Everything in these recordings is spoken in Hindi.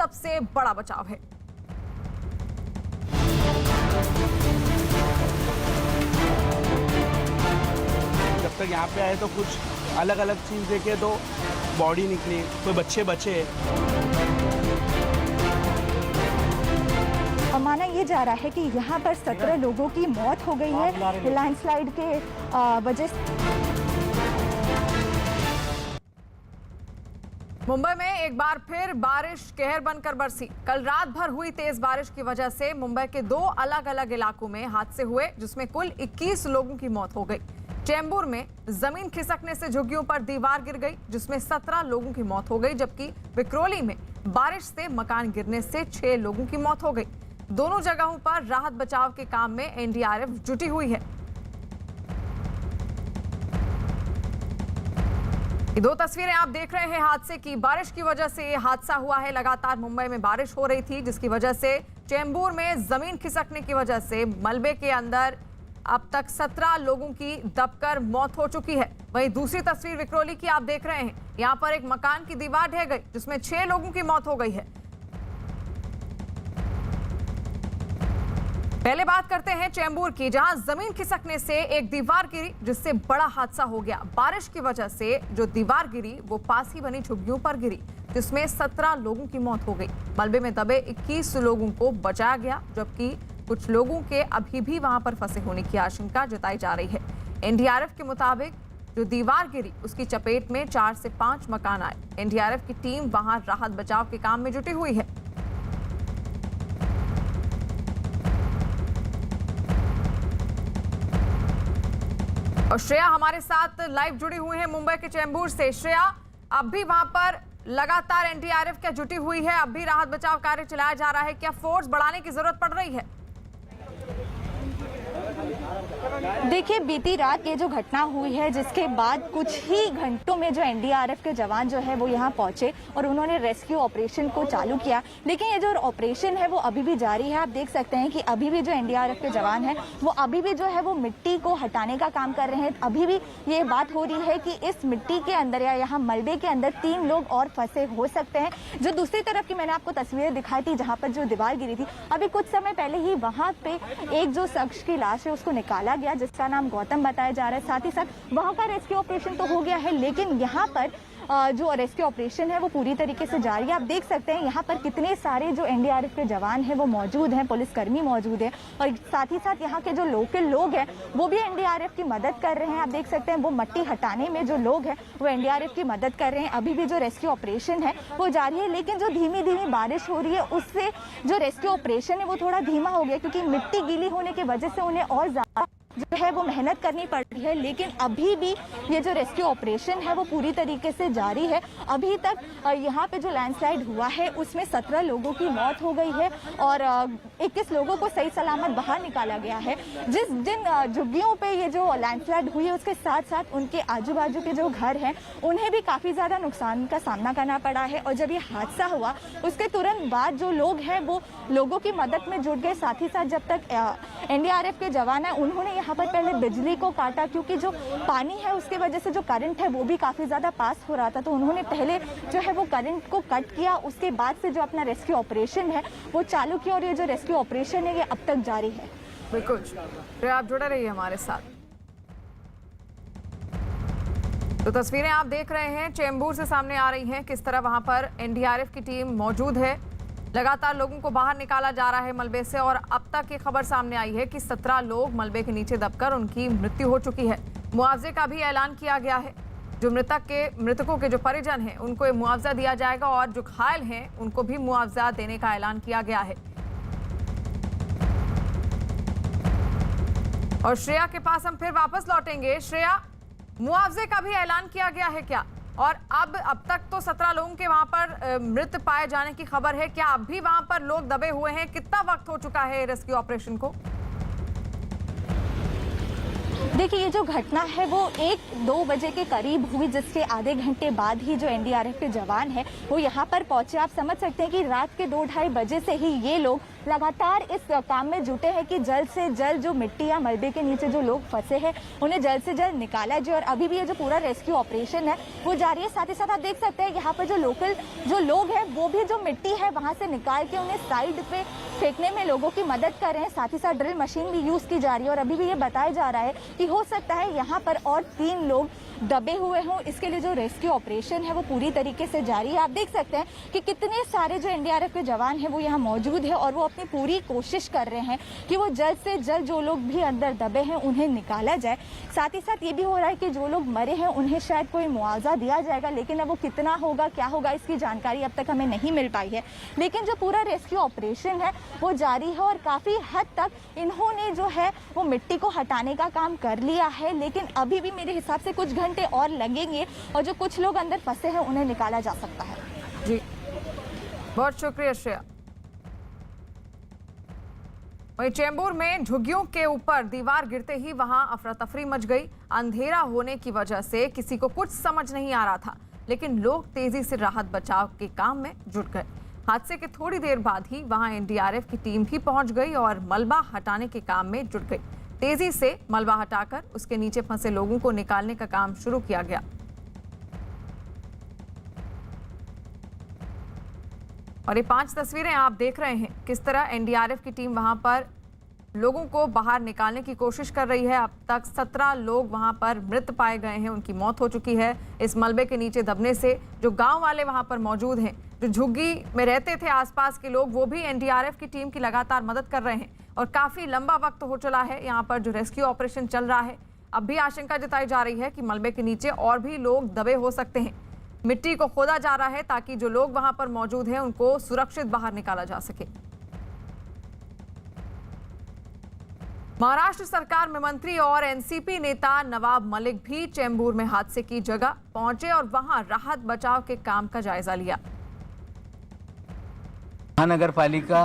सबसे बड़ा बचाव है। जब तक यहाँ पे आए तो कुछ अलग अलग चीज देखे तो बॉडी निकली, कोई बच्चे बचे। माना ये जा रहा है कि यहाँ पर 17 लोगों की मौत हो गई है लैंडस्लाइड के वजह से। मुंबई में एक बार फिर बारिश कहर बनकर बरसी। कल रात भर हुई तेज बारिश की वजह से मुंबई के 2 अलग अलग इलाकों में हादसे हुए, जिसमें कुल 21 लोगों की मौत हो गई। चेंबूर में जमीन खिसकने से झुग्गियों पर दीवार गिर गई, जिसमें 17 लोगों की मौत हो गई, जबकि विक्रोली में बारिश से मकान गिरने से 6 लोगों की मौत हो गई। दोनों जगहों पर राहत बचाव के काम में एनडीआरएफ जुटी हुई है। ये 2 तस्वीरें आप देख रहे हैं हादसे की। बारिश की वजह से ये हादसा हुआ है। लगातार मुंबई में बारिश हो रही थी, जिसकी वजह से चेंबूर में जमीन खिसकने की वजह से मलबे के अंदर अब तक 17 लोगों की दबकर मौत हो चुकी है। वहीं दूसरी तस्वीर विक्रोली की आप देख रहे हैं। यहाँ पर एक मकान की दीवार ढह गई, जिसमें 6 लोगों की मौत हो गई है। पहले बात करते हैं चेंबूर की, जहां जमीन खिसकने से एक दीवार गिरी, जिससे बड़ा हादसा हो गया। बारिश की वजह से जो दीवार गिरी वो पास ही बनी झुग्गियों पर गिरी, जिसमें 17 लोगों की मौत हो गई। मलबे में दबे 21 लोगों को बचाया गया, जबकि कुछ लोगों के अभी भी वहां पर फंसे होने की आशंका जताई जा रही है। एनडीआरएफ के मुताबिक जो दीवार गिरी उसकी चपेट में 4 से 5 मकान आए। एनडीआरएफ की टीम वहां राहत बचाव के काम में जुटी हुई है। और श्रेया हमारे साथ लाइव जुड़ी हुई है मुंबई के चेंबूर से। श्रेया, अब भी वहां पर लगातार एनडीआरएफ क्या जुटी हुई है? अब भी राहत बचाव कार्य चलाया जा रहा है? क्या फोर्स बढ़ाने की जरूरत पड़ रही है? देखिए, बीती रात ये जो घटना हुई है, जिसके बाद कुछ ही घंटों में जो एनडीआरएफ के जवान जो है वो यहाँ पहुंचे और उन्होंने रेस्क्यू ऑपरेशन को चालू किया। लेकिन ये जो ऑपरेशन है वो अभी भी जारी है। आप देख सकते हैं कि अभी भी जो एनडीआरएफ के जवान हैं वो अभी भी जो है वो मिट्टी को हटाने का काम कर रहे हैं। अभी भी ये बात हो रही है कि इस मिट्टी के अंदर या यहाँ मलबे के अंदर 3 लोग और फंसे हो सकते हैं। जो दूसरी तरफ की मैंने आपको तस्वीरें दिखाई थी, जहाँ पर जो दीवार गिरी थी, अभी कुछ समय पहले ही वहाँ पे एक जो शख्स की लाश है उसको निकाला गया, जिसका नाम गौतम बताया जा रहा है। साथ ही साथ वहां का रेस्क्यू ऑपरेशन तो हो गया है, लेकिन यहाँ पर जो रेस्क्यू ऑपरेशन है वो पूरी तरीके से जारी है। आप देख सकते हैं यहाँ पर कितने सारे जो एनडीआरएफ के जवान हैं वो मौजूद हैं, पुलिसकर्मी मौजूद है, और साथ ही साथ यहाँ के जो लोकल लोग हैं वो भी एनडीआरएफ की मदद कर रहे हैं। आप देख सकते हैं वो मिट्टी हटाने में जो लोग हैं वो एनडीआरएफ की मदद कर रहे हैं। अभी भी जो रेस्क्यू ऑपरेशन है वो जारी है, लेकिन जो धीमी धीमी बारिश हो रही है उससे जो रेस्क्यू ऑपरेशन है वो थोड़ा धीमा हो गया, क्योंकि मिट्टी गीली होने की वजह से उन्हें और ज्यादा जो है वो मेहनत करनी पड़ रही है। लेकिन अभी भी ये जो रेस्क्यू ऑपरेशन है वो पूरी तरीके से जारी है। अभी तक यहाँ पे जो लैंडस्लाइड हुआ है उसमें 17 लोगों की मौत हो गई है और 21 लोगों को सही सलामत बाहर निकाला गया है। जिन झुग्गियों पे ये जो लैंडस्लाइड हुई है उसके साथ साथ उनके आजू बाजू के जो घर हैं उन्हें भी काफ़ी ज़्यादा नुकसान का सामना करना पड़ा है। और जब ये हादसा हुआ उसके तुरंत बाद जो लोग हैं वो लोगों की मदद में जुट गए। साथ ही साथ जब तक एनडीआरएफ के जवान हैं उन्होंने यहाँ पर पहले बिजली को काटा, क्योंकि जो पानी है उसके वजह से जो करंट है वो भी काफी ज्यादा पास हो रहा था, तो उन्होंने पहले जो है वो करंट को कट किया। उसके बाद से जो अपना रेस्क्यू ऑपरेशन है वो चालू किया और ये जो रेस्क्यू ऑपरेशन है ये अब तक जारी है। बिल्कुल, तो आप जुड़े रहिए हमारे साथ। तो तस्वीरें आप देख रहे हैं चेंबूर से सामने आ रही हैं, किस तरह वहां पर एनडीआरएफ की टीम मौजूद है। लगातार लोगों को बाहर निकाला जा रहा है मलबे से, और अब तक ये खबर सामने आई है कि 17 लोग मलबे के नीचे दबकर उनकी मृत्यु हो चुकी है। मुआवजे का भी ऐलान किया गया है। जो मृतकों के जो परिजन हैं उनको ये मुआवजा दिया जाएगा, और जो घायल हैं उनको भी मुआवजा देने का ऐलान किया गया है। और श्रेया के पास हम फिर वापस लौटेंगे। श्रेया, मुआवजे का भी ऐलान किया गया है क्या? और अब तक तो 17 लोगों के वहां पर मृत पाए जाने की खबर है, क्या अब भी वहां पर लोग दबे हुए हैं? कितना वक्त हो चुका है रेस्क्यू ऑपरेशन को? देखिए, ये जो घटना है वो 1-2 बजे के करीब हुई, जिसके आधे घंटे बाद ही जो एनडीआरएफ के जवान हैं वो यहाँ पर पहुंचे। आप समझ सकते हैं कि रात के 2-2:30 बजे से ही ये लोग लगातार इस काम में जुटे हैं कि जल्द से जल्द जो मिट्टी या मलबे के नीचे जो लोग फंसे हैं उन्हें जल्द से जल्द निकाला जाए। और अभी भी ये जो पूरा रेस्क्यू ऑपरेशन है वो जारी है। साथ ही साथ आप देख सकते हैं यहाँ पर जो लोकल जो लोग हैं वो भी जो मिट्टी है वहाँ से निकाल के उन्हें साइड पे फेंकने में लोगों की मदद कर रहे हैं। साथ ही साथ ड्रिल मशीन भी यूज़ की जा रही है और अभी भी ये बताया जा रहा है कि हो सकता है यहाँ पर और 3 लोग दबे हुए हों। इसके लिए जो रेस्क्यू ऑपरेशन है वो पूरी तरीके से जारी है। आप देख सकते हैं कि कितने सारे जो एनडीआरएफ के जवान हैं वो यहाँ मौजूद है और वो अपनी पूरी कोशिश कर रहे हैं कि वो जल्द से जल्द जो लोग भी अंदर दबे हैं उन्हें निकाला जाए। साथ ही साथ ये भी हो रहा है कि जो लोग मरे हैं उन्हें शायद कोई मुआवजा दिया जाएगा, लेकिन अब वो कितना होगा क्या होगा इसकी जानकारी अब तक हमें नहीं मिल पाई है। लेकिन जो पूरा रेस्क्यू ऑपरेशन है वो जारी है और काफ़ी हद तक इन्होंने जो है वो मिट्टी को हटाने का काम कर लिया है। लेकिन अभी भी मेरे हिसाब से कुछ घंटे और लगेंगे और जो कुछ लोग अंदर फंसे हैं उन्हें निकाला जा सकता है। जी बहुत शुक्रिया श्रेया। वहीं चेंबूर में झुग्गियों के ऊपर दीवार गिरते ही वहां अफरा तफरी मच गई। अंधेरा होने की वजह से किसी को कुछ समझ नहीं आ रहा था, लेकिन लोग तेजी से राहत बचाव के काम में जुट गए। हादसे के थोड़ी देर बाद ही वहां एनडीआरएफ की टीम भी पहुंच गई और मलबा हटाने के काम में जुट गई। तेजी से मलबा हटाकर उसके नीचे फंसे लोगों को निकालने का काम शुरू किया गया। और ये 5 तस्वीरें आप देख रहे हैं किस तरह एनडीआरएफ की टीम वहां पर लोगों को बाहर निकालने की कोशिश कर रही है। अब तक 17 लोग वहां पर मृत पाए गए हैं, उनकी मौत हो चुकी है इस मलबे के नीचे दबने से। जो गांव वाले वहां पर मौजूद हैं, जो झुग्गी में रहते थे आसपास के लोग, वो भी एनडीआरएफ की टीम की लगातार मदद कर रहे हैं और काफी लंबा वक्त हो चला है यहाँ पर जो रेस्क्यू ऑपरेशन चल रहा है। अब भी आशंका जताई जा रही है कि मलबे के नीचे और भी लोग दबे हो सकते हैं। मिट्टी को खोदा जा रहा है ताकि जो लोग वहां पर मौजूद हैं उनको सुरक्षित बाहर निकाला जा सके। महाराष्ट्र सरकार में मंत्री और एनसीपी नेता नवाब मलिक भी चेंबूर में हादसे की जगह पहुंचे और वहां राहत बचाव के काम का जायजा लिया। महानगर पालिका,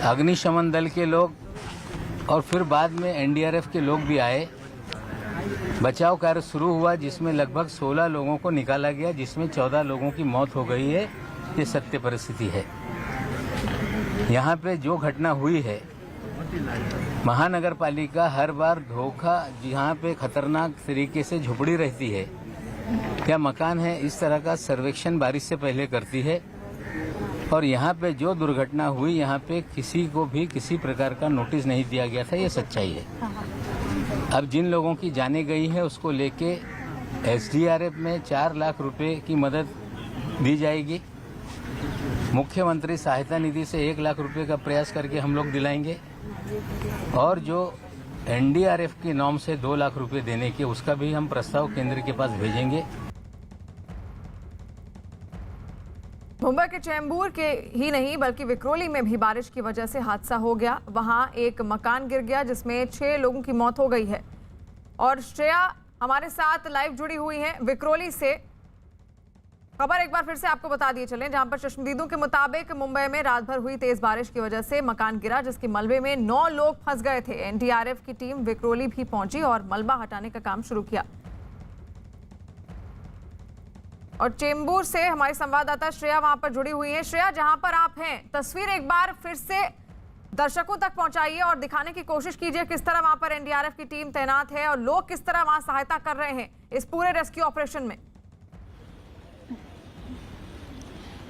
अग्निशमन दल के लोग और फिर बाद में एनडीआरएफ के लोग भी आए। बचाव कार्य शुरू हुआ जिसमें लगभग 16 लोगों को निकाला गया, जिसमें 14 लोगों की मौत हो गई है। ये सत्य परिस्थिति है। यहाँ पे जो घटना हुई है, महानगर पालिका हर बार धोखा, जहाँ पे खतरनाक तरीके से झुपड़ी रहती है, क्या मकान है, इस तरह का सर्वेक्षण बारिश से पहले करती है। और यहाँ पे जो दुर्घटना हुई, यहाँ पे किसी को भी किसी प्रकार का नोटिस नहीं दिया गया था। ये सच्चाई है। अब जिन लोगों की जाने गई है उसको लेके एसडीआरएफ में 4 लाख रुपए की मदद दी जाएगी। मुख्यमंत्री सहायता निधि से 1 लाख रुपए का प्रयास करके हम लोग दिलाएंगे और जो एनडीआरएफ की नॉर्म से 2 लाख रुपए देने के, उसका भी हम प्रस्ताव केंद्र के पास भेजेंगे। मुंबई के चेंबूर के ही नहीं बल्कि विक्रोली में भी बारिश की वजह से हादसा हो गया। वहां एक मकान गिर गया जिसमें 6 लोगों की मौत हो गई है। और श्रेया हमारे साथ लाइव जुड़ी हुई हैं विक्रोली से। खबर एक बार फिर से आपको बता दिए चलें, जहां पर चश्मदीदों के मुताबिक मुंबई में रात भर हुई तेज बारिश की वजह से मकान गिरा, जिसके मलबे में 9 लोग फंस गए थे। एनडीआरएफ की टीम विक्रोली भी पहुंची और मलबा हटाने का काम शुरू किया। और चेंबूर से हमारी संवाददाता श्रेया वहां पर जुड़ी हुई है। श्रेया, जहां पर आप हैं, तस्वीर एक बार फिर से दर्शकों तक पहुंचाइए और दिखाने की कोशिश कीजिए किस तरह वहां पर एनडीआरएफ की टीम तैनात है और लोग किस तरह वहां सहायता कर रहे हैं इस पूरे रेस्क्यू ऑपरेशन में।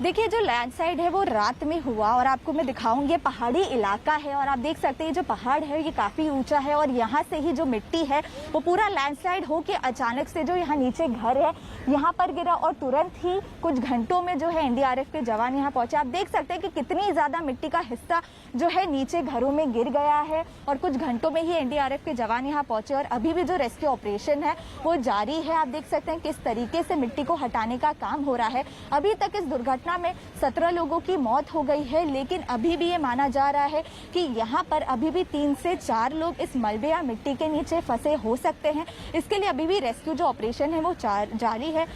देखिए, जो लैंडस्लाइड है वो रात में हुआ और आपको मैं दिखाऊंगी, पहाड़ी इलाका है और आप देख सकते हैं जो पहाड़ है ये काफ़ी ऊंचा है और यहाँ से ही जो मिट्टी है वो पूरा लैंडस्लाइड हो के अचानक से जो यहाँ नीचे घर है यहाँ पर गिरा और तुरंत ही कुछ घंटों में जो है एनडीआरएफ के जवान यहाँ पहुंचे। आप देख सकते हैं कि कितनी ज़्यादा मिट्टी का हिस्सा जो है नीचे घरों में गिर गया है और कुछ घंटों में ही एनडीआरएफ के जवान यहाँ पहुंचे और अभी भी जो रेस्क्यू ऑपरेशन है वो जारी है। आप देख सकते हैं किस तरीके से मिट्टी को हटाने का काम हो रहा है। अभी तक इस दुर्घटना में 17 लोगों की मौत हो गई है, लेकिन अभी भी ये माना जा रहा है कि यहाँ पर अभी भी 3 से 4 लोग इस मलबे या मिट्टी के नीचे फंसे हो सकते हैं। इसके लिए अभी भी रेस्क्यू जो ऑपरेशन है वो जारी है।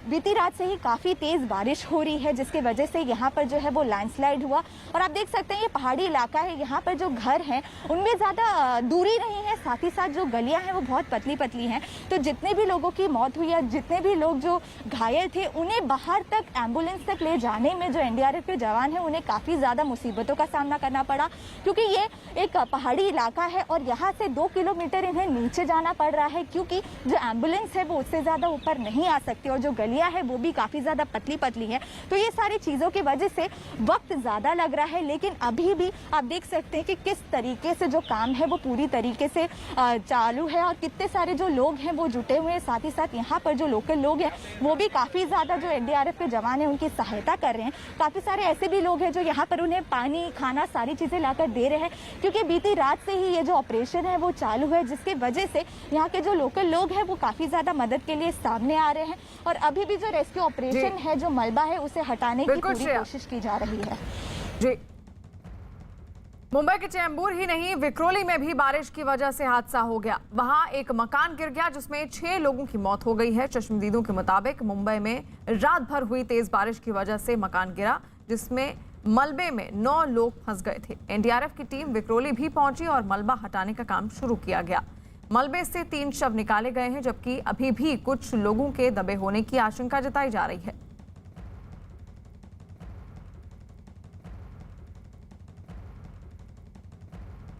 बीती रात से ही काफ़ी तेज़ बारिश हो रही है जिसकी वजह से यहाँ पर जो है वो लैंडस्लाइड हुआ और आप देख सकते हैं ये पहाड़ी इलाका है। यहाँ पर जो घर हैं उनमें ज़्यादा दूरी नहीं है, साथ ही साथ जो गलियाँ हैं वो बहुत पतली पतली हैं। तो जितने भी लोगों की मौत हुई या जितने भी लोग जो घायल थे उन्हें बाहर तक एम्बुलेंस तक तक ले जाने में जो एनडीआरएफ के जवान हैं उन्हें काफ़ी ज़्यादा मुसीबतों का सामना करना पड़ा, क्योंकि ये एक पहाड़ी इलाका है और यहाँ से 2 किलोमीटर इन्हें नीचे जाना पड़ रहा है, क्योंकि जो एम्बुलेंस है वो उससे ज़्यादा ऊपर नहीं आ सकती और जो गलियाँ है वो भी काफ़ी ज़्यादा पतली पतली है। तो ये सारी चीज़ों की वजह से वक्त ज़्यादा लग रहा है, लेकिन अभी भी आप देख सकते हैं कि किस तरीके से जो काम है वो पूरी तरीके से चालू है और कितने सारे जो लोग हैं वो जुटे हुए हैं। साथ ही साथ यहाँ पर जो लोकल लोग हैं वो भी काफ़ी ज़्यादा जो एनडीआरएफ के जवान हैं उनकी सहायता कर रहे हैं। काफ़ी सारे ऐसे भी लोग हैं जो यहाँ पर उन्हें पानी, खाना, सारी चीज़ें लाकर दे रहे हैं, क्योंकि बीती रात से ही ये जो ऑपरेशन है वो चालू है, जिसकी वजह से यहाँ के जो लोकल लोग हैं वो काफ़ी ज़्यादा मदद के लिए सामने आ रहे हैं। और अभी भी जो रेस्क्यू ऑपरेशन है, जो मलबा है, उसे हटाने की पूरी कोशिश की जा रही है। जी, मुंबई के चेंबूर ही नहीं, विक्रोली में भी बारिश की वजह से हादसा हो गया। वहां एक मकान गिर गया जिसमें 6 लोगों की मौत हो गई है। चश्मदीदों के मुताबिक मुंबई में रात भर हुई तेज बारिश की वजह से मकान गिरा, जिसमें मलबे में 9 लोग फंस गए थे। एनडीआरएफ की टीम विक्रोली भी पहुंची और मलबा हटाने का काम शुरू किया गया। मलबे से 3 शव निकाले गए हैं, जबकि अभी भी कुछ लोगों के दबे होने की आशंका जताई जा रही है।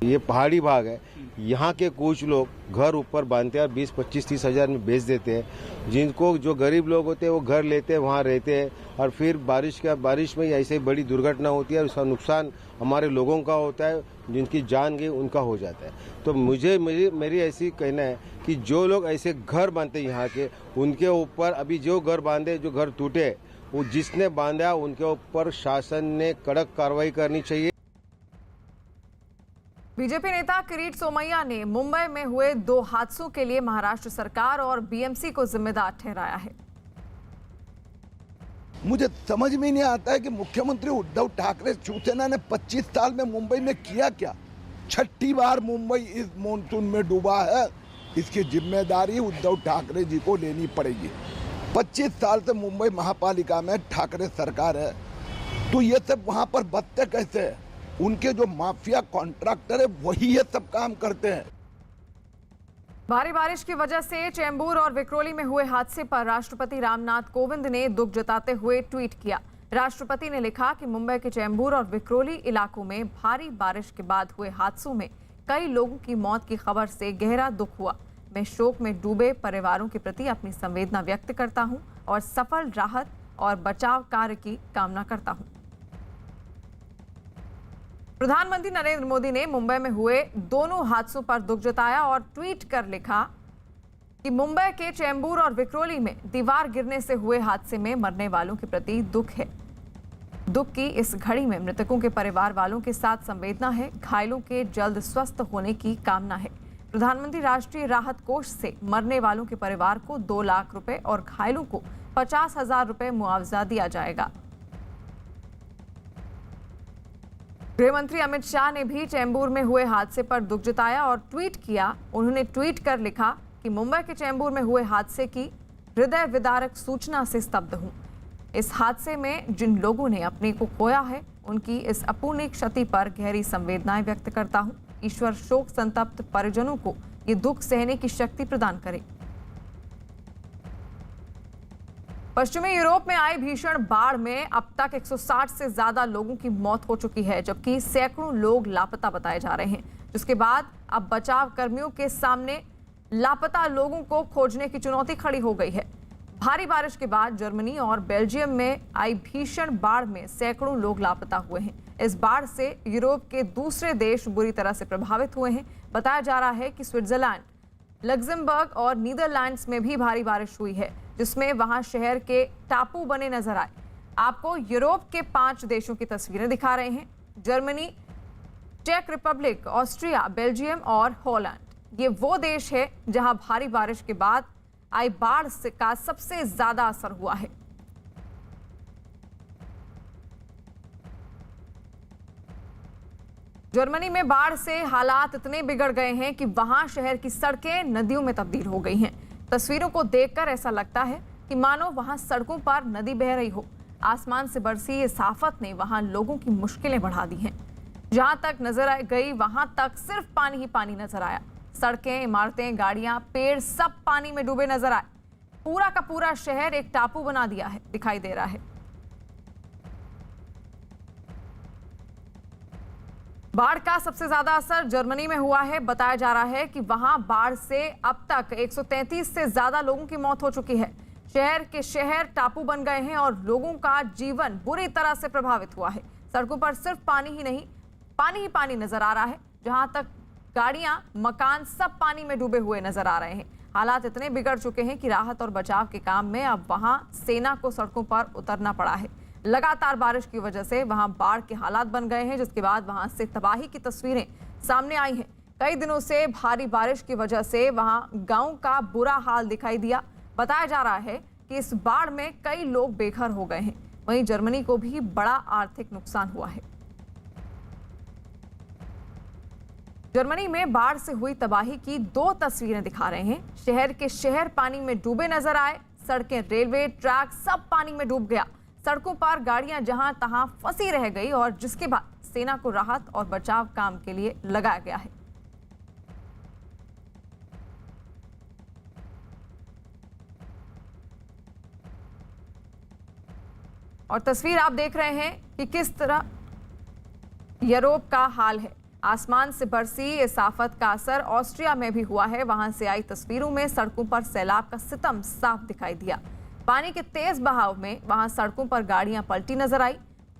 ये पहाड़ी भाग है, यहाँ के कुछ लोग घर ऊपर बांधते हैं और 20-25-30 हज़ार में बेच देते हैं। जिनको जो गरीब लोग होते हैं वो घर लेते हैं, वहाँ रहते हैं और फिर बारिश में ऐसे बड़ी दुर्घटना होती है, उसका नुकसान हमारे लोगों का होता है, जिनकी जान गई उनका हो जाता है। तो मेरी ऐसी कहना है कि जो लोग ऐसे घर बांधते हैं यहाँ के, उनके ऊपर अभी जो घर बांधे, जो घर टूटे, वो जिसने बांधा उनके ऊपर शासन ने कड़क कार्रवाई करनी चाहिए। बीजेपी नेता किरीट सोमैया ने मुंबई में हुए 2 हादसों के लिए महाराष्ट्र सरकार और बीएमसी को जिम्मेदार ठहराया है। मुझे समझ में नहीं आता है कि मुख्यमंत्री उद्धव ठाकरे शिवसेना ने 25 साल में मुंबई में किया क्या। 6ठी बार मुंबई इस मॉनसून में डूबा है, इसकी जिम्मेदारी उद्धव ठाकरे जी को लेनी पड़ेगी। 25 साल से मुंबई महापालिका में ठाकरे सरकार है, तो ये सब वहाँ पर बचते कैसे है? उनके जो माफिया कॉन्ट्रैक्टर है वही ये सब काम करते हैं। भारी बारिश की वजह से चेंबूर और विक्रोली में हुए हादसे पर राष्ट्रपति रामनाथ कोविंद ने दुख जताते हुए ट्वीट किया। राष्ट्रपति ने लिखा कि मुंबई के चेंबूर और विक्रोली इलाकों में भारी बारिश के बाद हुए हादसों में कई लोगों की मौत की खबर से गहरा दुख हुआ। मैं शोक में डूबे परिवारों के प्रति अपनी संवेदना व्यक्त करता हूं और सफल राहत और बचाव कार्य की कामना करता हूं। प्रधानमंत्री नरेंद्र मोदी ने मुंबई में हुए दोनों हादसों पर दुख जताया और ट्वीट कर लिखा कि मुंबई के चेंबूर और विक्रोली में दीवार गिरने से हुए हादसे में मरने वालों के प्रति दुख है। दुख की इस घड़ी में मृतकों के परिवार वालों के साथ संवेदना है। घायलों के जल्द स्वस्थ होने की कामना है। प्रधानमंत्री राष्ट्रीय राहत कोष से मरने वालों के परिवार को 2 लाख रुपए और घायलों को 50,000 रुपए मुआवजा दिया जाएगा। गृह मंत्री अमित शाह ने भी चेंबूर में हुए हादसे पर दुख जताया और ट्वीट किया। उन्होंने ट्वीट कर लिखा कि मुंबई के चेंबूर में हुए हादसे की हृदय विदारक सूचना से स्तब्ध हूं। इस हादसे में जिन लोगों ने अपने को खोया है उनकी इस अपूर्णीय क्षति पर गहरी संवेदनाएं व्यक्त करता हूं। ईश्वर शोक संतप्त परिजनों को ये दुख सहने की शक्ति प्रदान करे। पश्चिमी यूरोप में आई भीषण बाढ़ में अब तक 160 से ज्यादा लोगों की मौत हो चुकी है, जबकि सैकड़ों लोग लापता बताए जा रहे हैं, जिसके बाद अब बचाव कर्मियों के सामने लापता लोगों को खोजने की चुनौती खड़ी हो गई है। भारी बारिश के बाद जर्मनी और बेल्जियम में आई भीषण बाढ़ में सैकड़ों लोग लापता हुए हैं। इस बाढ़ से यूरोप के दूसरे देश बुरी तरह से प्रभावित हुए हैं। बताया जा रहा है कि स्विट्जरलैंड, लग्जमबर्ग और नीदरलैंड्स में भी भारी बारिश हुई है, जिसमें वहां शहर के टापू बने नजर आए। आपको यूरोप के 5 देशों की तस्वीरें दिखा रहे हैं। जर्मनी, चेक रिपब्लिक, ऑस्ट्रिया, बेल्जियम और हॉलैंड। ये वो देश है जहां भारी बारिश के बाद आई बाढ़ का सबसे ज्यादा असर हुआ है। जर्मनी में बाढ़ से हालात इतने बिगड़ गए हैं कि वहां शहर की सड़कें नदियों में तब्दील हो गई हैं। तस्वीरों को देखकर ऐसा लगता है कि मानो वहां सड़कों पर नदी बह रही हो। आसमान से बरसी इस आफत ने वहां लोगों की मुश्किलें बढ़ा दी हैं। जहां तक नजर गई वहां तक सिर्फ पानी ही पानी नजर आया। सड़कें, इमारतें, गाड़ियां, पेड़ सब पानी में डूबे नजर आए। पूरा का पूरा शहर एक टापू बना दिया है दिखाई दे रहा है। बाढ़ का सबसे ज्यादा असर जर्मनी में हुआ है। बताया जा रहा है कि वहां बाढ़ से अब तक 133 से ज्यादा लोगों की मौत हो चुकी है। शहर के शहर टापू बन गए हैं और लोगों का जीवन बुरी तरह से प्रभावित हुआ है। सड़कों पर सिर्फ पानी ही पानी नजर आ रहा है। जहां तक गाड़ियां, मकान सब पानी में डूबे हुए नजर आ रहे हैं। हालात इतने बिगड़ चुके हैं कि राहत और बचाव के काम में अब वहां सेना को सड़कों पर उतरना पड़ा है। लगातार बारिश की वजह से वहां बाढ़ के हालात बन गए हैं, जिसके बाद वहां से तबाही की तस्वीरें सामने आई हैं। कई दिनों से भारी बारिश की वजह से वहां गांव का बुरा हाल दिखाई दिया। बताया जा रहा है कि इस बाढ़ में कई लोग बेघर हो गए हैं। वहीं जर्मनी को भी बड़ा आर्थिक नुकसान हुआ है। जर्मनी में बाढ़ से हुई तबाही की 2 तस्वीरें दिखा रहे हैं। शहर के शहर पानी में डूबे नजर आए। सड़कें, रेलवे ट्रैक सब पानी में डूब गया। सड़कों पर गाड़ियां जहां तहां फंसी रह गई और जिसके बाद सेना को राहत और बचाव काम के लिए लगाया गया है। और तस्वीर आप देख रहे हैं कि किस तरह यूरोप का हाल है। आसमान से बरसी इस आफत का असर ऑस्ट्रिया में भी हुआ है। वहां से आई तस्वीरों में सड़कों पर सैलाब का सितम साफ दिखाई दिया। पानी के तेज बहाव में वहां सड़कों पर गाड़ियां पलटी नजर आई,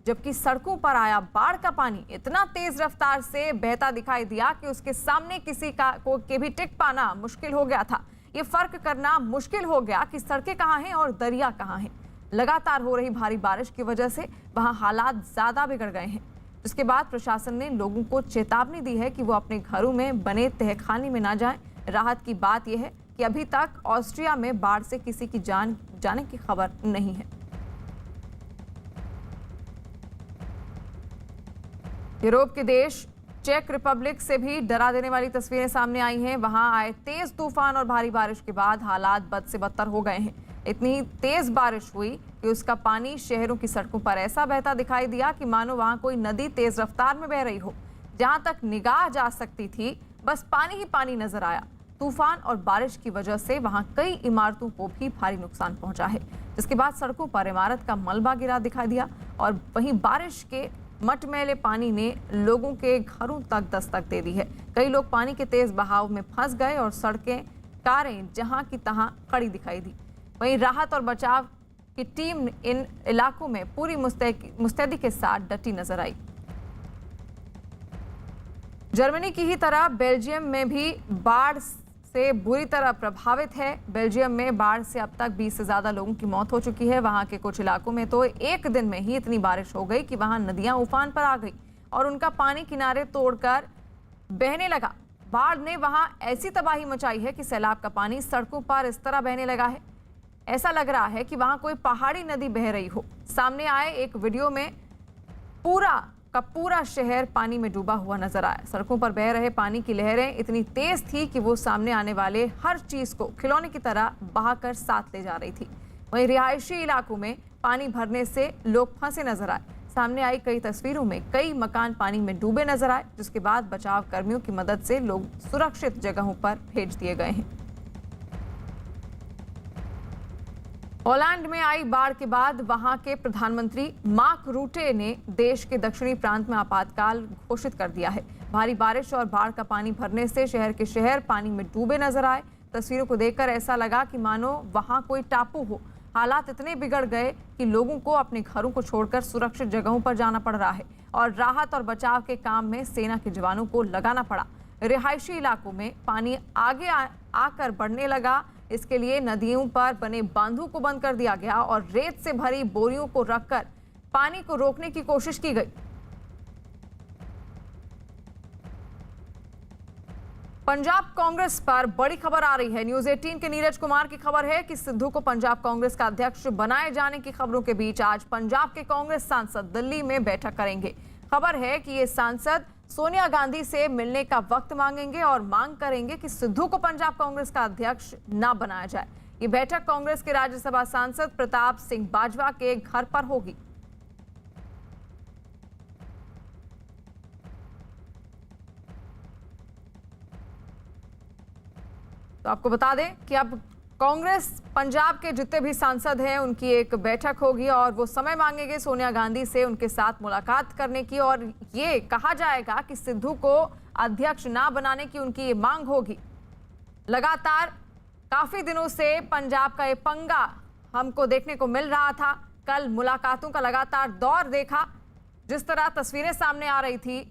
जबकि सड़कों पर आया बाढ़ का पानी इतना तेज रफ्तार से बहता दिखाई दिया कि उसके सामने किसी को भी टिक पाना मुश्किल हो गया था। ये फर्क करना मुश्किल हो गया कि सड़कें कहाँ हैं और दरिया कहाँ हैं। लगातार हो रही भारी बारिश की वजह से वहां हालात ज्यादा बिगड़ गए हैं। इसके बाद प्रशासन ने लोगों को चेतावनी दी है कि वो अपने घरों में बने तहखाने में ना जाएं। राहत की बात यह है कि अभी तक ऑस्ट्रिया में बाढ़ से किसी की जान जाने की खबर नहीं है। यूरोप के देश चेक रिपब्लिक से भी डरा देने वाली तस्वीरें सामने आई हैं। वहां आए तेज तूफान और भारी बारिश के बाद हालात बद से बदतर हो गए हैं। इतनी तेज बारिश हुई कि उसका पानी शहरों की सड़कों पर ऐसा बहता दिखाई दिया कि मानो वहां कोई नदी तेज रफ्तार में बह रही हो। जहां तक निगाह जा सकती थी बस पानी ही पानी नजर आया। तूफान और बारिश की वजह से वहां कई इमारतों को भी भारी नुकसान पहुंचा है, जिसके बाद सड़कों पर इमारत का मलबा गिरा दिखाई दिया। और वहीं बारिश के मटमैले पानी ने लोगों के घरों तक दस्तक दे दी है। कई लोग पानी के तेज बहाव में फंस गए और सड़कें, कारें जहां की तहां खड़ी दिखाई दी। वहीं राहत और बचाव की टीम इन इलाकों में पूरी मुस्तैदी के साथ डटी नजर आई। जर्मनी की ही तरह बेल्जियम में भी बाढ़ से बुरी तरह प्रभावित है। बेल्जियम में बाढ़ से अब तक 20 से ज्यादा लोगों की मौत हो चुकी है। वहां के कुछ इलाकों में तो एक दिन में ही इतनी बारिश हो गई कि वहां नदियां उफान पर आ गई और उनका पानी किनारे तोड़कर बहने लगा। बाढ़ ने वहां ऐसी तबाही मचाई है कि सैलाब का पानी सड़कों पर इस तरह बहने लगा है, ऐसा लग रहा है कि वहां कोई पहाड़ी नदी बह रही हो। सामने आए एक वीडियो में पूरा का पूरा शहर पानी में डूबा हुआ नजर आया। सड़कों पर बह रहे पानी की लहरें इतनी तेज थी कि वो सामने आने वाले हर चीज को खिलौने की तरह बहाकर साथ ले जा रही थी। वहीं रिहायशी इलाकों में पानी भरने से लोग फंसे नजर आए। सामने आई कई तस्वीरों में कई मकान पानी में डूबे नजर आए, जिसके बाद बचाव कर्मियों की मदद से लोग सुरक्षित जगहों पर भेज दिए गए हैं। पोलैंड में आई बाढ़ के बाद वहां के प्रधानमंत्री मार्क रूटे ने देश के दक्षिणी प्रांत में आपातकाल घोषित कर दिया है। भारी बारिश और बाढ़ का पानी भरने से शहर के शहर पानी में डूबे नजर आए। तस्वीरों को देखकर ऐसा लगा कि मानो वहां कोई टापू हो। हालात इतने बिगड़ गए कि लोगों को अपने घरों को छोड़कर सुरक्षित जगहों पर जाना पड़ रहा है और राहत और बचाव के काम में सेना के जवानों को लगाना पड़ा। रिहायशी इलाकों में पानी आगे आकर बढ़ने लगा। इसके लिए नदियों पर बने बांधों को बंद कर दिया गया और रेत से भरी बोरियों को रखकर पानी को रोकने की कोशिश की गई। पंजाब कांग्रेस पर बड़ी खबर आ रही है। न्यूज 18 के नीरज कुमार की खबर है कि सिद्धू को पंजाब कांग्रेस का अध्यक्ष बनाए जाने की खबरों के बीच आज पंजाब के कांग्रेस सांसद दिल्ली में बैठक करेंगे। खबर है कि ये सांसद सोनिया गांधी से मिलने का वक्त मांगेंगे और मांग करेंगे कि सिद्धू को पंजाब कांग्रेस का अध्यक्ष न बनाया जाए। ये बैठक कांग्रेस के राज्यसभा सांसद प्रताप सिंह बाजवा के घर पर होगी। तो आपको बता दें कि अब कांग्रेस पंजाब के जितने भी सांसद हैं उनकी एक बैठक होगी और वो समय मांगेंगे सोनिया गांधी से उनके साथ मुलाकात करने की, और ये कहा जाएगा कि सिद्धू को अध्यक्ष ना बनाने की उनकी ये मांग होगी। लगातार काफी दिनों से पंजाब का ये पंगा हमको देखने को मिल रहा था। कल मुलाकातों का लगातार दौर देखा, जिस तरह तस्वीरें सामने आ रही थी,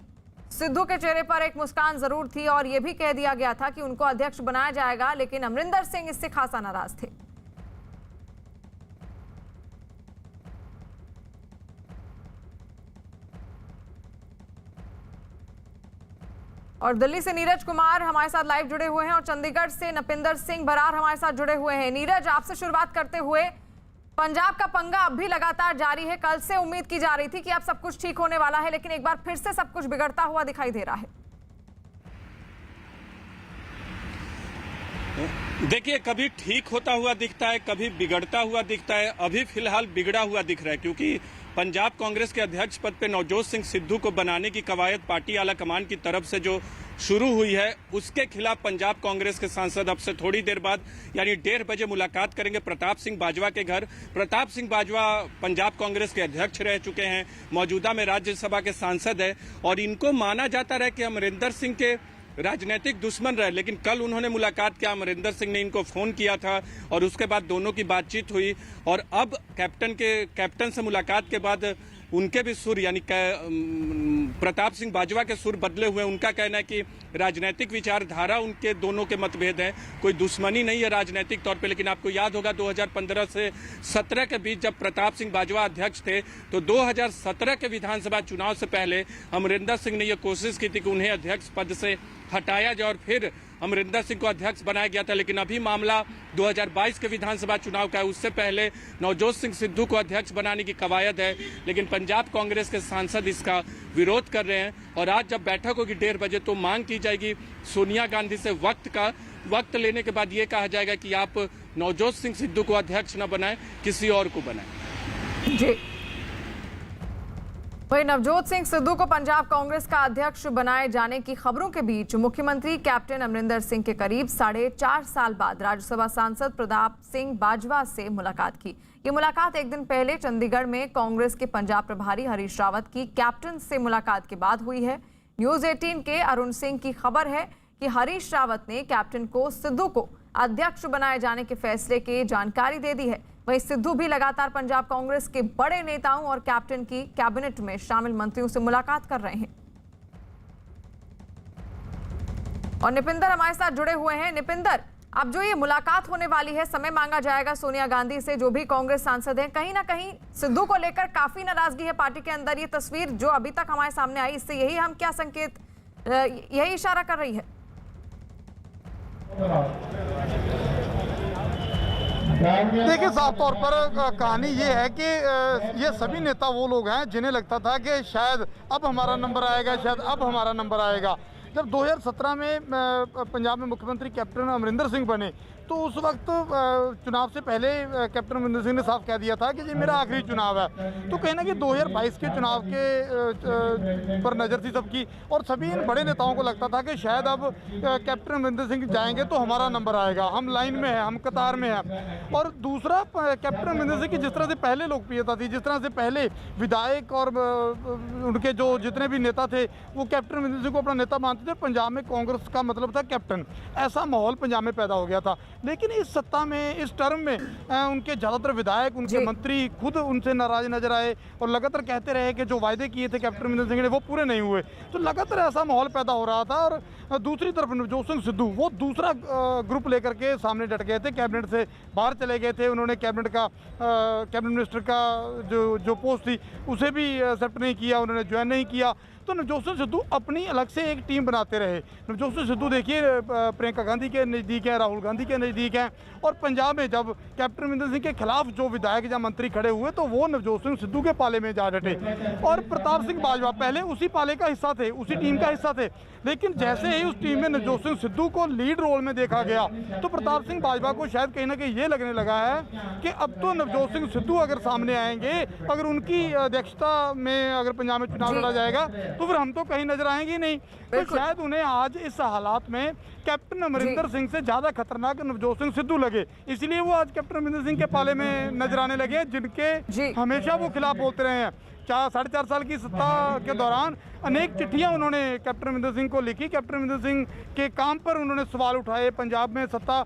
सिद्धू के चेहरे पर एक मुस्कान जरूर थी और यह भी कह दिया गया था कि उनको अध्यक्ष बनाया जाएगा, लेकिन अमरिंदर सिंह इससे खासा नाराज थे। और दिल्ली से नीरज कुमार हमारे साथ लाइव जुड़े हुए हैं और चंडीगढ़ से नपिंदर सिंह बरार हमारे साथ जुड़े हुए हैं। नीरज, आपसे शुरुआत करते हुए, पंजाब का पंगा अब भी लगातार जारी है। कल से उम्मीद की जा रही थी कि अब सब कुछ ठीक होने वाला है, लेकिन एक बार फिर से सब कुछ बिगड़ता हुआ दिखाई दे रहा है। देखिए, कभी ठीक होता हुआ दिखता है, कभी बिगड़ता हुआ दिखता है। अभी फिलहाल बिगड़ा हुआ दिख रहा है, क्योंकि पंजाब कांग्रेस के अध्यक्ष पद पे नवजोत सिंह सिद्धू को बनाने की कवायद पार्टी आला कमान की तरफ से जो शुरू हुई है, उसके खिलाफ पंजाब कांग्रेस के सांसद अब से थोड़ी देर बाद यानी 1:30 बजे मुलाकात करेंगे प्रताप सिंह बाजवा के घर। प्रताप सिंह बाजवा पंजाब कांग्रेस के अध्यक्ष रह चुके हैं, मौजूदा में राज्यसभा के सांसद है और इनको माना जाता रहा कि अमरिंदर सिंह के राजनीतिक दुश्मन रहे। लेकिन कल उन्होंने मुलाकात किया, अमरिंदर सिंह ने इनको फोन किया था और उसके बाद दोनों की बातचीत हुई और अब कैप्टन से मुलाकात के बाद उनके भी सुर यानी प्रताप सिंह बाजवा के सुर बदले हुए। उनका कहना है कि राजनीतिक विचारधारा उनके दोनों के मतभेद हैं, कोई दुश्मनी नहीं है राजनीतिक तौर पे। लेकिन आपको याद होगा 2015 से 17 के बीच जब प्रताप सिंह बाजवा अध्यक्ष थे, तो 2017 के विधानसभा चुनाव से पहले अमरिंदर सिंह ने यह कोशिश की थी कि उन्हें अध्यक्ष पद से हटाया जाए और फिर अमरिंदर सिंह को अध्यक्ष बनाया गया था। लेकिन अभी मामला 2022 के विधानसभा चुनाव का है, उससे पहले नवजोत सिंह सिद्धू को अध्यक्ष बनाने की कवायद है। लेकिन पंजाब कांग्रेस के सांसद इसका विरोध कर रहे हैं और आज जब बैठक होगी 1:30 बजे तो मांग की जाएगी सोनिया गांधी से वक्त लेने के बाद ये कहा जाएगा कि आप नवजोत सिंह सिद्धू को अध्यक्ष न बनाएं, किसी और को बनाएं। जी, वही नवजोत सिंह सिद्धू को पंजाब कांग्रेस का अध्यक्ष बनाए जाने की खबरों के बीच मुख्यमंत्री कैप्टन अमरिंदर सिंह के करीब 4.5 साल बाद राज्यसभा सांसद प्रताप सिंह बाजवा से मुलाकात की। ये मुलाकात एक दिन पहले चंडीगढ़ में कांग्रेस के पंजाब प्रभारी हरीश रावत की कैप्टन से मुलाकात के बाद हुई है। न्यूज 18 के अरुण सिंह की खबर है कि हरीश रावत ने कैप्टन को सिद्धू को अध्यक्ष बनाए जाने के फैसले की जानकारी दे दी है। वहीं सिद्धू भी लगातार पंजाब कांग्रेस के बड़े नेताओं और कैप्टन की कैबिनेट में शामिल मंत्रियों से मुलाकात कर रहे हैं। और निपिंदर हमारे साथ जुड़े हुए हैं। निपिंदर, अब जो ये मुलाकात होने वाली है, समय मांगा जाएगा सोनिया गांधी से, जो भी कांग्रेस सांसद हैं, कहीं ना कहीं सिद्धू को लेकर काफी नाराजगी है पार्टी के अंदर। ये तस्वीर जो अभी तक हमारे सामने आई, इससे यही हम क्या संकेत, यही इशारा कर रही है? देखिए, साफ तौर पर कहानी ये है कि ये सभी नेता वो लोग हैं जिन्हें लगता था कि शायद अब हमारा नंबर आएगा, शायद अब हमारा नंबर आएगा। जब 2017 में पंजाब में मुख्यमंत्री कैप्टन अमरिंदर सिंह बने तो उस वक्त चुनाव से पहले कैप्टन अमरिंदर सिंह ने साफ कह दिया था कि ये मेरा आखिरी चुनाव है। तो कहीं ना कहीं 2022 के चुनाव के पर नज़र थी सबकी और सभी इन बड़े नेताओं को लगता था कि शायद अब कैप्टन अमरिंदर सिंह जाएंगे तो हमारा नंबर आएगा, हम लाइन में हैं, हम कतार में हैं। और दूसरा, कैप्टन अमरिंदर सिंह की जिस तरह से पहले लोकप्रियता थी, जिस तरह से पहले विधायक और उनके जो जितने भी नेता थे वो कैप्टन अमरिंदर सिंह को अपना नेता मानते थे। पंजाब में कांग्रेस का मतलब था कैप्टन, ऐसा माहौल पंजाब में पैदा हो गया था। लेकिन इस सत्ता में, इस टर्म में उनके ज़्यादातर विधायक, उनके मंत्री खुद उनसे नाराज नजर आए और लगातार कहते रहे कि जो वायदे किए थे कैप्टन अमरिंदर सिंह ने वो पूरे नहीं हुए। तो लगातार ऐसा माहौल पैदा हो रहा था। और दूसरी तरफ नवजोत सिंह सिद्धू वो दूसरा ग्रुप लेकर के सामने डट गए थे, कैबिनेट से बाहर चले गए थे। उन्होंने कैबिनेट मिनिस्टर का जो पोस्ट थी उसे भी एक्सेप्ट नहीं किया, उन्होंने ज्वाइन नहीं किया। तो नवजोत सिंह सिद्धू अपनी अलग से एक टीम बनाते रहे। नवजोत सिंह सिद्धू देखिए प्रियंका गांधी के नज़दीक हैं, राहुल गांधी के नज़दीक हैं। और पंजाब में जब कैप्टन अमरिंदर सिंह के खिलाफ जो विधायक या मंत्री खड़े हुए तो वो नवजोत सिंह सिद्धू के पाले में जा डटे। और प्रताप सिंह बाजवा पहले उसी पाले का हिस्सा थे, उसी टीम का हिस्सा थे। लेकिन जैसे ही ही उस टीम में नवजोत सिंह सिद्धू को लीड रोल में देखा गया, तो प्रताप सिंह बाजवा को शायद कहीं ना कहीं ये लगने लगा है कि अब तो नवजोत सिंह सिद्धू अगर सामने आएंगे, अगर उनकी अध्यक्षता में अगर पंजाब में चुनाव लड़ा जाएगा तो फिर हम तो कहीं नजर आएंगे नहीं। तो शायद उन्हें आज इस हालात में कैप्टन अमरिंदर सिंह से ज्यादा खतरनाक नवजोत सिंह सिद्धू लगे, इसलिए वो आज कैप्टन अमरिंदर सिंह के पाले में नजर आने लगे, जिनके हमेशा वो खिलाफ बोलते रहे हैं। 4.5 साल की सत्ता के दौरान अनेक चिट्ठियां उन्होंने कैप्टन अमरिंदर सिंह को लिखी, कैप्टन अमरिंदर सिंह के काम पर उन्होंने सवाल उठाए, पंजाब में सत्ता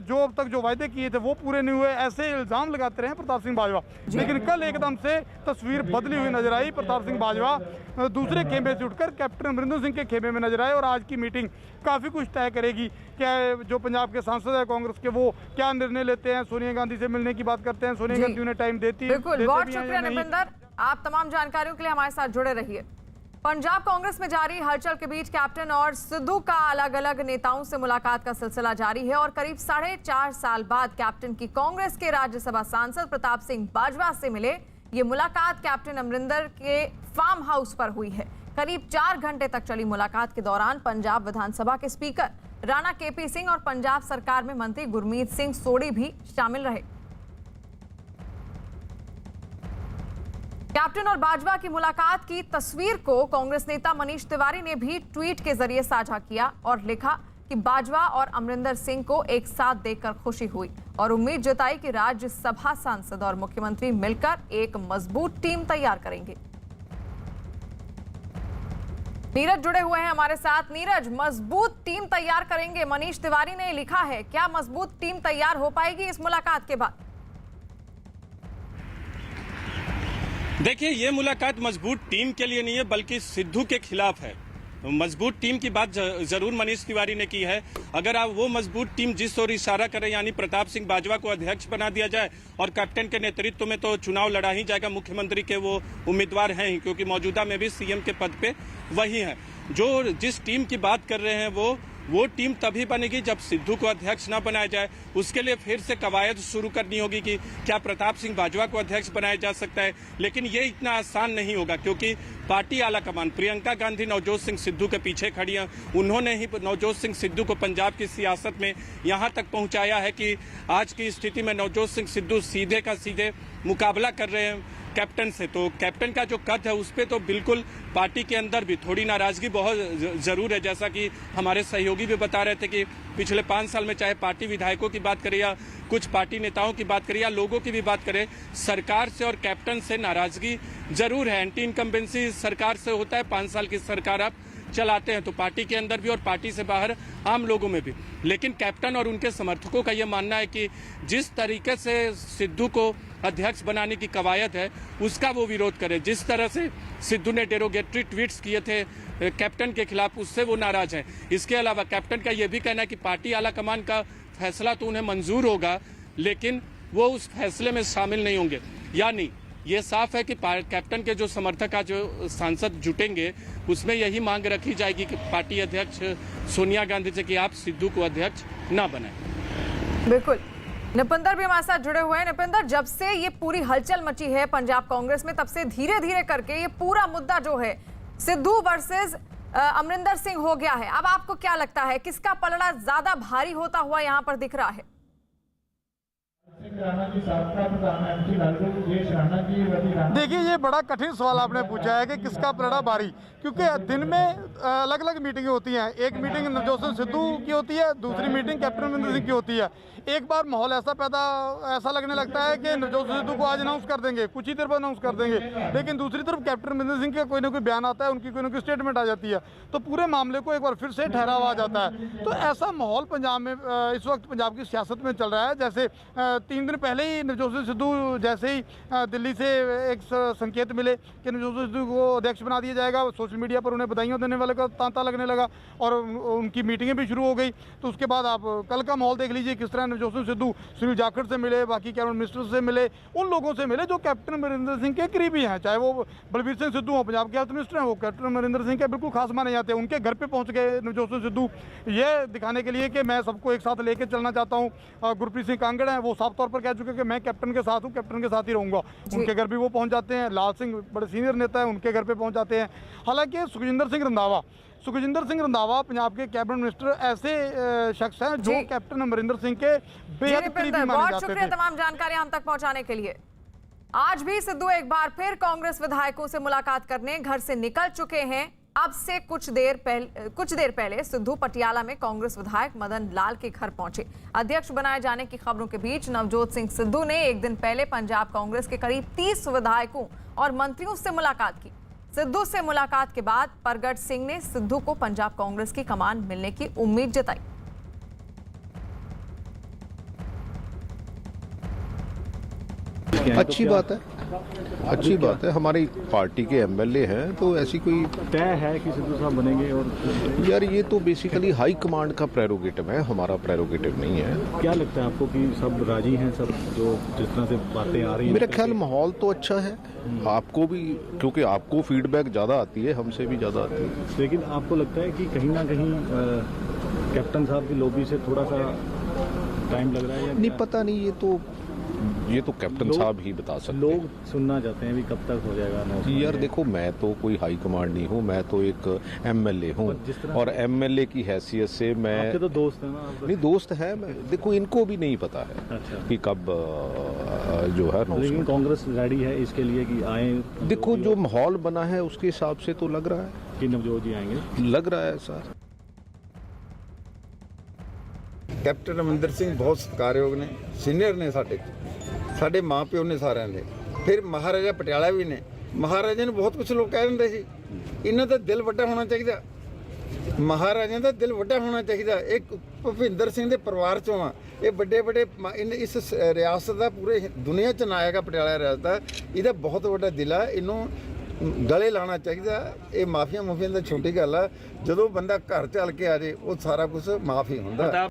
जो अब तक जो वायदे किए थे वो पूरे नहीं हुए, ऐसे इल्ज़ाम लगाते रहे प्रताप सिंह बाजवा। लेकिन कल एकदम से तस्वीर बदली हुई नजर आई, प्रताप सिंह बाजवा दूसरे खेमे से उठकर कैप्टन अमरिंदर सिंह के खेमे में नजर आए, और आज की मीटिंग काफ़ी कुछ तय करेगी। क्या जो पंजाब के सांसद है कांग्रेस के, वो क्या निर्णय लेते हैं, सोनिया गांधी से मिलने की बात करते हैं, सोनिया गांधी उन्हें टाइम देती है। बिल्कुल, बहुत शुक्रिया निपिंदर, आप तमाम जानकारियों के लिए हमारे साथ जुड़े रहिए। पंजाब कांग्रेस में जारी हलचल के बीच कैप्टन और सिद्धू का अलग अलग नेताओं से मुलाकात का सिलसिला जारी है, और करीब 4.5 साल बाद कैप्टन की कांग्रेस के राज्यसभा सांसद प्रताप सिंह बाजवा से मिले। ये मुलाकात कैप्टन अमरिंदर के फार्म हाउस पर हुई है। करीब 4 घंटे तक चली मुलाकात के दौरान पंजाब विधानसभा के स्पीकर राणा केपी सिंह और पंजाब सरकार में मंत्री गुरमीत सिंह सोढ़ी भी शामिल रहे। कैप्टन और बाजवा की मुलाकात की तस्वीर को कांग्रेस नेता मनीष तिवारी ने भी ट्वीट के जरिए साझा किया और लिखा कि बाजवा और अमरिंदर सिंह को एक साथ देखकर खुशी हुई और उम्मीद जताई कि राज्यसभा सांसद और मुख्यमंत्री मिलकर एक मजबूत टीम तैयार करेंगे। नीरज जुड़े हुए हैं हमारे साथ। नीरज, मजबूत टीम तैयार करेंगे, मनीष तिवारी ने लिखा है, क्या मजबूत टीम तैयार हो पाएगी इस मुलाकात के बाद? देखिए, ये मुलाकात मजबूत टीम के लिए नहीं है बल्कि सिद्धू के खिलाफ है। मजबूत टीम की बात जरूर मनीष तिवारी ने की है। अगर आप वो मजबूत टीम जिस ओर इशारा करें, यानी प्रताप सिंह बाजवा को अध्यक्ष बना दिया जाए और कैप्टन के नेतृत्व में तो चुनाव लड़ा ही जाएगा, मुख्यमंत्री के वो उम्मीदवार हैं ही, क्योंकि मौजूदा में भी सीएम के पद पे वही है। जो जिस टीम की बात कर रहे हैं वो टीम तभी बनेगी जब सिद्धू को अध्यक्ष न बनाया जाए। उसके लिए फिर से कवायद शुरू करनी होगी कि क्या प्रताप सिंह बाजवा को अध्यक्ष बनाया जा सकता है, लेकिन ये इतना आसान नहीं होगा, क्योंकि पार्टी आलाकमान प्रियंका गांधी नवजोत सिंह सिद्धू के पीछे खड़ी हैं। उन्होंने ही नवजोत सिंह सिद्धू को पंजाब की सियासत में यहाँ तक पहुँचाया है कि आज की स्थिति में नवजोत सिंह सिद्धू सीधे का सीधे मुकाबला कर रहे हैं कैप्टन से। तो कैप्टन का जो कद है उस पर तो बिल्कुल पार्टी के अंदर भी थोड़ी नाराजगी बहुत जरूर है, जैसा कि हमारे सहयोगी भी बता रहे थे कि पिछले 5 साल में चाहे पार्टी विधायकों की बात करें या कुछ पार्टी नेताओं की बात करें या लोगों की भी बात करें, सरकार से और कैप्टन से नाराजगी जरूर है। एंटी इनकम्बेंसी सरकार से होता है, 5 साल की सरकार आप चलाते हैं तो पार्टी के अंदर भी और पार्टी से बाहर आम लोगों में भी। लेकिन कैप्टन और उनके समर्थकों का यह मानना है कि जिस तरीके से सिद्धू को अध्यक्ष बनाने की कवायद है उसका वो विरोध करे। जिस तरह से सिद्धू ने डेरोगेटरी ट्वीट्स किए थे कैप्टन के खिलाफ, उससे वो नाराज हैं। इसके अलावा कैप्टन का यह भी कहना है कि पार्टी आलाकमान का फैसला तो उन्हें मंजूर होगा लेकिन वो उस फैसले में शामिल नहीं होंगे। यानी ये साफ है कि कैप्टन के जो समर्थक आज जो सांसद जुटेंगे उसमें यही मांग रखी जाएगी कि पार्टी अध्यक्ष सोनिया गांधी से कि आप सिद्धू को अध्यक्ष न बनाएं। बिल्कुल, निपिंदर भी हमारे साथ जुड़े हुए हैं। निपिंदर, जब से ये पूरी हलचल मची है पंजाब कांग्रेस में, तब से धीरे धीरे करके ये पूरा मुद्दा जो है सिद्धू वर्सेस अमरिंदर सिंह हो गया है। अब आपको क्या लगता है किसका पलड़ा ज्यादा भारी होता हुआ यहाँ पर दिख रहा है? देखिए, ये बड़ा कठिन सवाल आपने पूछा है कि किसका पलड़ा भारी, क्योंकि दिन में अलग अलग मीटिंगें होती हैं। एक मीटिंग नवजोत सिंह सिद्धू की होती है, दूसरी मीटिंग कैप्टन अमरिंदर सिंह की होती है। एक बार माहौल ऐसा लगने लगता है कि नवजोत सिंह सिद्धू को आज अनाउंस कर देंगे, कुछ ही देर बाद अनाउंस कर देंगे, लेकिन दूसरी तरफ कैप्टन अमरिंदर सिंह का कोई ना कोई बयान आता है, उनकी कोई ना कोई स्टेटमेंट आ जाती है, तो पूरे मामले को एक बार फिर से ठहराव आ जाता है। तो ऐसा माहौल पंजाब में इस वक्त पंजाब की सियासत में चल रहा है। जैसे 3 दिन पहले ही नवजोत सिंह सिद्धू जैसे ही दिल्ली से एक संकेत मिले कि नवजोत सिंह सिद्धू को अध्यक्ष बना दिया जाएगा, सोशल मीडिया पर उन्हें बधाइयाँ देने वाले का तांता लगने लगा और उनकी मीटिंगें भी शुरू हो गई। तो उसके बाद आप कल का माहौल देख लीजिए, किस तरह नवजोत सिंह सिद्धू सुनील जाखड़ से मिले, बाकी कैबिनेट मिनिस्टर से मिले, उन लोगों से मिले जो कैप्टन अमरिंदर सिंह के करीबी हैं। चाहे वो बलबीर सिंह सिद्धू हो, पंजाब के हेल्थ मिनिस्टर हैं, वो कैप्टन अमरिंदर सिंह के बिल्कुल खास माने जाते हैं। उनके घर पे पहुंच गए नवजोत सिंह सिद्धू, ये दिखाने के लिए कि मैं सबको एक साथ लेके चलना चाहता हूँ। गुरप्रीत सिंह कांगड़ हैं, वो साफ तौर पर पर कह चुके हैं कि मैं कैप्टन के साथ हूँ, कैप्टन के साथ ही रहूँगा। उनके घर भी वो पहुँच जाते हैं। लाल सिंह बड़े सीनियर नेता है, उनके घर पे पहुँच जाते हैं। हालांकि सुखजिंदर सिंह रंधावा पंजाब के कैबिनेट मिनिस्टर ऐसे शख्स हैं जो कैप्टन अमरिंदर सिंह के बेहद करीबी माने बहुत जाते शुक्रिया थे। तमाम जानकारी हम तक पहुंचाने के लिए। आज भी सिद्धू एक बार फिर कांग्रेस विधायकों से मुलाकात करने घर से निकल चुके हैं। अब से कुछ देर पहले सिद्धू पटियाला में कांग्रेस विधायक मदन लाल के घर पहुंचे। अध्यक्ष बनाए जाने की खबरों के बीच नवजोत सिंह सिद्धू ने एक दिन पहले पंजाब कांग्रेस के करीब 30 विधायकों और मंत्रियों से मुलाकात की। सिद्धू से मुलाकात के बाद परगट सिंह ने सिद्धू को पंजाब कांग्रेस की कमान मिलने की उम्मीद जताई। अच्छी बात है, हमारी पार्टी के एमएलए हैं तो ऐसी कोई तय है कि सिद्धू साहब बनेंगे। और यार ये तो बेसिकली हाई कमांड का प्रेरोगेटिव है, हमारा प्रेरोगेटिव नहीं है। क्या लगता है आपको कि सब राजी हैं, सब जो जिस तरह से बातें आ रही हैं? मेरा ख्याल माहौल तो अच्छा है, आपको भी, क्योंकि आपको फीडबैक ज़्यादा आती है, हमसे भी ज़्यादा आती है। लेकिन आपको लगता है कि कहीं ना कहीं कैप्टन साहब की लॉबी से थोड़ा सा टाइम लग रहा है या नहीं पता नहीं, ये तो कैप्टन साहब ही बता सकते हैं। लोग सुनना चाहते हैं भी कब तक हो जाएगा। यार देखो, मैं तो कोई हाई कमांड नहीं हूँ, मैं तो एक एमएलए हूँ और एमएलए की हैसियत से मैं, आपके तो दोस्त हैं ना? नहीं दोस्त है, मैं देखो इनको भी नहीं पता है अच्छा। कि कब जो है। लेकिन कांग्रेस रेडी है इसके लिए कि आए? देखो जो माहौल बना है उसके हिसाब से तो लग रहा है कि नवजोत जी आएंगे, लग रहा है सर। कैप्टन अमरिंदर सिंह बहुत सत्कारयोग ने, सीनियर ने, ਸਾਡੇ ਮਾਂ ਪਿਓ ਨੇ ਸਾਰਿਆਂ ਦੇ। ਫਿਰ ਮਹਾਰਾਜਾ ਪਟਿਆਲਾ ਵੀ ਨੇ। ਮਹਾਰਾਜਾ ਨੂੰ ਬਹੁਤ ਕੁਝ ਲੋਕ ਕਹਿ ਦਿੰਦੇ ਸੀ, ਇਹਨਾਂ ਦਾ ਦਿਲ ਵੱਡਾ ਹੋਣਾ ਚਾਹੀਦਾ, ਮਹਾਰਾਜਾ ਦਾ ਦਿਲ ਵੱਡਾ ਹੋਣਾ ਚਾਹੀਦਾ। ਇੱਕ ਭੁਪਿੰਦਰ ਸਿੰਘ ਦੇ ਪਰਿਵਾਰ ਚੋਂ ਆ, ਇਹ ਵੱਡੇ ਇਸ ਰਿਆਸਤ ਦਾ ਪੂਰੇ ਦੁਨੀਆ 'ਚ ਨਾਇਕ ਆ ਪਟਿਆਲਾ ਰਿਆਸਤ ਦਾ। ਇਹਦਾ ਬਹੁਤ ਵੱਡਾ ਦਿਲ ਆ, ਇਹਨੂੰ ਗਲੇ ਲਾਉਣਾ ਚਾਹੀਦਾ। ਇਹ ਮਾਫੀਆਂ ਦਾ ਛੋਟੀ ਗੱਲ ਆ, ਜਦੋਂ ਬੰਦਾ ਘਰ ਚੱਲ ਕੇ ਆ ਜੇ ਉਹ ਸਾਰਾ ਕੁਝ ਮਾਫ ਹੀ ਹੁੰਦਾ।